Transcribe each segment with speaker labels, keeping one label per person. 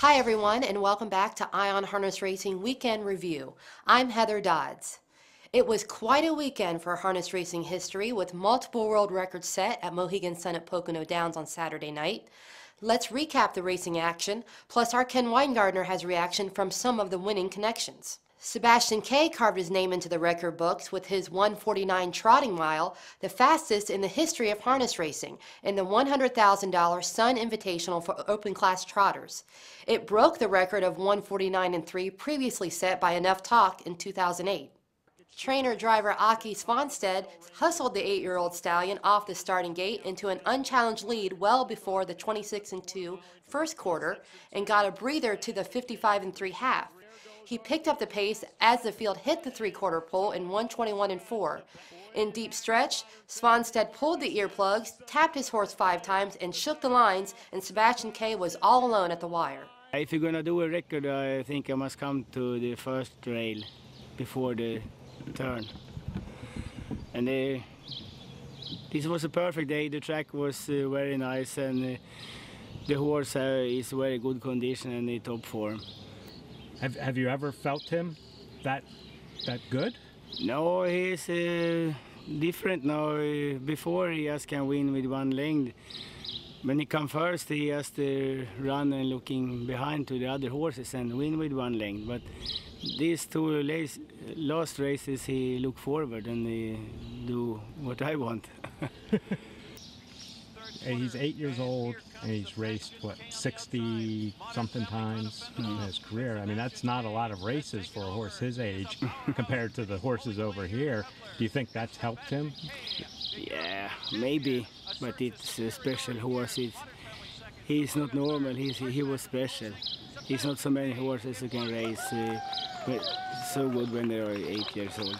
Speaker 1: Hi everyone, and welcome back to Ion Harness Racing Weekend Review. I'm Heather Dodds. It was quite a weekend for harness racing history, with multiple world records set at Mohegan Sun at Pocono Downs on Saturday night. Let's recap the racing action, plus our Ken Weingartner has reaction from some of the winning connections. Sebastian K carved his name into the record books with his 1:49 trotting mile, the fastest in the history of harness racing, in the $100,000 Sun Invitational for open class trotters. It broke the record of 1:49.3 previously set by Enough Talk in 2008. Trainer-driver Aki Svanstedt hustled the 8-year-old stallion off the starting gate into an unchallenged lead well before the 26-2 first quarter and got a breather to the 55-3 half. He picked up the pace as the field hit the three-quarter pole in 1:21.4. In deep stretch, Svanstedt pulled the earplugs, tapped his horse 5 times, and shook the lines, and Sebastian K was all alone at the wire.
Speaker 2: If you're going to do a record, I think I must come to the first rail before the turn. And this was a perfect day. The track was very nice, and the horse is very good condition and in top form.
Speaker 3: Have you ever felt him that good?
Speaker 2: No, he's different now. Before he just can win with one length. When he comes first, he has to run and looking behind to the other horses and win with one length. But these two last races, he look forward and he do what I want.
Speaker 3: He's 8 years old and he's raced, what, 60-something times in his career. I mean, that's not a lot of races for a horse his age compared to the horses over here. Do you think that's helped him?
Speaker 2: Yeah, maybe, but it's a special horse. He's not normal, he was special. He's not so many horses who can race so good when they are 8 years old.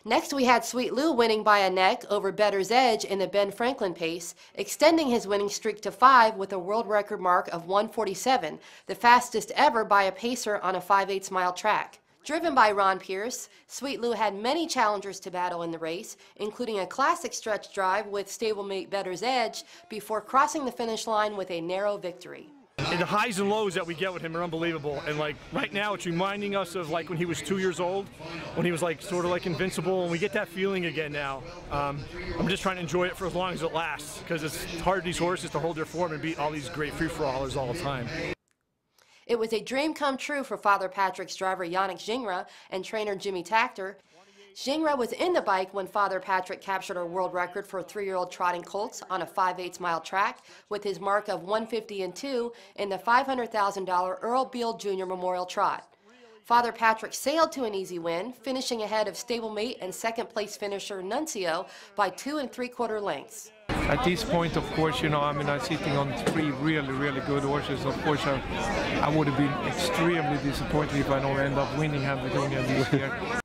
Speaker 1: Next we had Sweet Lou winning by a neck over Better's Edge in the Ben Franklin pace, extending his winning streak to 5 with a world record mark of 1:47, the fastest ever by a pacer on a 5/8 mile track. Driven by Ron Pierce, Sweet Lou had many challengers to battle in the race, including a classic stretch drive with stablemate Better's Edge before crossing the finish line with a narrow victory.
Speaker 4: And the highs and lows that we get with him are unbelievable. And like right now, it's reminding us of like when he was 2 years old, when he was like sort of like invincible, and we get that feeling again now. I'm just trying to enjoy it for as long as it lasts, because it's hard for these horses to hold their form and beat all these great free-for-allers all the time.
Speaker 1: It was a dream come true for Father Patrick's driver Yannick Gingras and trainer Jimmy Takter. Gingras was in the bike when Father Patrick captured a world record for 3-year-old trotting colts on a 5/8 mile track with his mark of 1:50.2 in the $500,000 Earl Beale Jr. Memorial Trot. Father Patrick sailed to an easy win, finishing ahead of stablemate and second-place finisher Nuncio by 2 3/4 lengths.
Speaker 5: At this point, of course, you know, I mean, I'm sitting on 3 really good horses. Of course, I would have been extremely disappointed if I don't end up winning Hamiltonian this year.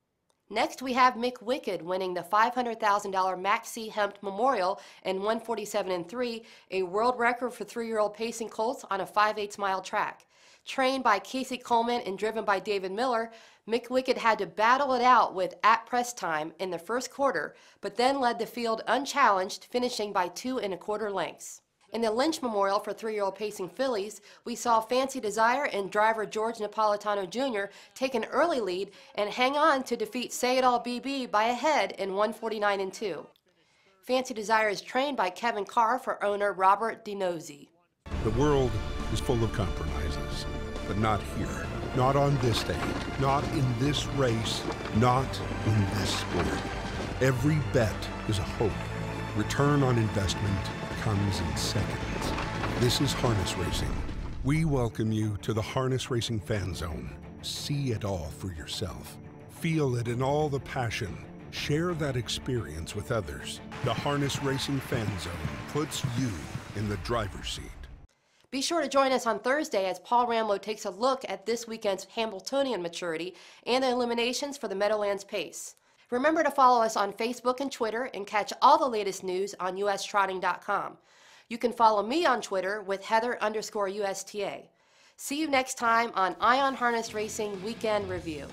Speaker 1: Next, we have Mick Wicked winning the $500,000 Max C. Hempt Memorial in 1:47.3, a world record for 3-year-old pacing colts on a 5/8 mile track. Trained by Casey Coleman and driven by David Miller, Mick Wicked had to battle it out with at-press time in the first quarter, but then led the field unchallenged, finishing by 2 1/4 lengths. In the Lynch Memorial for 3-year-old pacing fillies, we saw Fancy Desire and driver George Napolitano Jr. take an early lead and hang on to defeat Say It All BB by a head in 1:49.2. Fancy Desire is trained by Kevin Carr for owner Robert DiNozzi.
Speaker 6: The world is full of compromises, but not here. Not on this day, not in this race, not in this sport. Every bet is a hope. Return on investment comes in seconds. This is harness racing. We welcome you to the Harness Racing Fan Zone. See it all for yourself. Feel it in all the passion. Share that experience with others. The Harness Racing Fan Zone puts you in the driver's seat.
Speaker 1: Be sure to join us on Thursday as Paul Ramlow takes a look at this weekend's Hamiltonian maturity and the eliminations for the Meadowlands Pace. Remember to follow us on Facebook and Twitter and catch all the latest news on ustrotting.com. You can follow me on Twitter with Heather_USTA. See you next time on Ion Harness Racing Weekend Review.